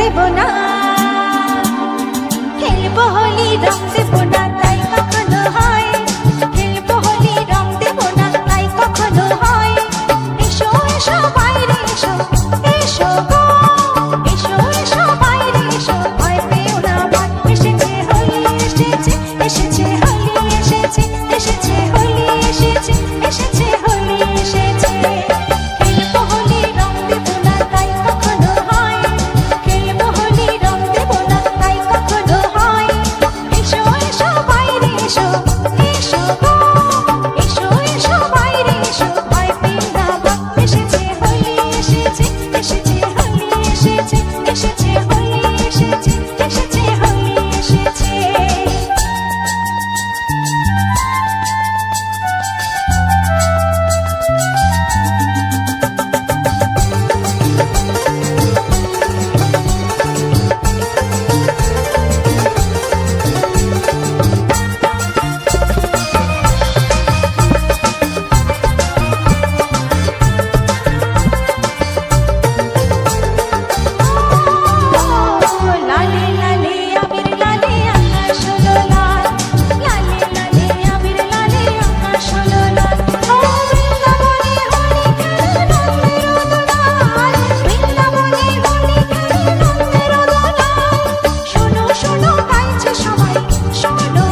দেব না, খেলবো হোলি রং দেব না, তাই কখনো হয়। খেলবো হোলি রং দেব না, তাই কখনো হয়। এসো এসো বাইরে এসো, এসো গো, এসো এসো বাইরে এসো, ভয় পেও না ভয়। এসেছে হোলি এসেছে, এসেছে হোলি এসেছে, এসেছে হোলি এসেছে, এসেছে হোলি এসেছে। খেলবো হোলি রং দেব না, তাই কখনো হয়। খেলবো হোলি রং দেব না, তাই কখনো হয়। এসো এসো বাইরে এসো, এসো গো, এসো এসো বাইরে এসো, ভয় পেও না ভয়। এসেছে হোলি এসেছে, এসেছে হোলি এসেছে, এসেছে হোলি এসেছে, এসেছে হোলি এসেছে। লালে লালে আবির লালে আকাশ হলো লাল, লালে লালে আবির লালে আকাশ হলো লাল। ও বৃন্দাবনে হোলি খেলে নন্দের দোলাল, বৃন্দাবনে হোলি খেলে নন্দের দোলাল। শোনো শোনো গাইছে সবাই, শোনো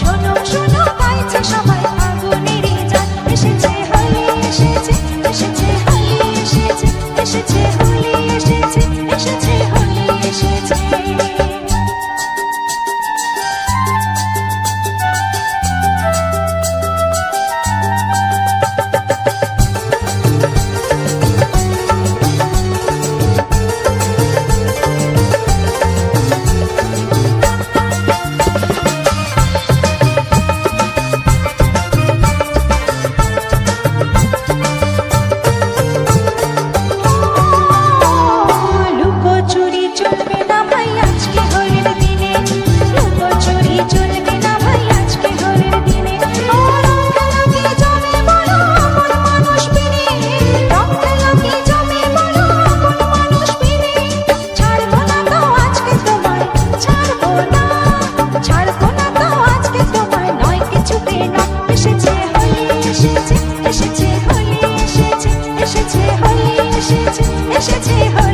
শোনো শোনো গাইছে সবাই, ফাগুনেরই জাত এসেছে হোলি এসেছে, এসেছে হোলি এসেছে, এসেছে হোলি এসেছে, এসেছে হোলি এসেছে। লুকোচুরি চলবে না ভাই আজকে হোলির দিনে, লুকোচুরি চলবে না ভাই আজকে হোলির দিনে। ও রং খেলা কি জমে বলো আপন মানুষ পিনে, রং খেলা কি জমে বলো আপন মানুষ পিনে। ছাড়বো না তো আজকে তোমায়, ছাড়বো না, ছাড়বো না তো আজকে তোমায়, নয় কিছুতে নয়। এসেছে হোলি এসেছে, এসেছে হোলি এসেছে, এসেছে হোলি এসেছে, এসেছে হোলি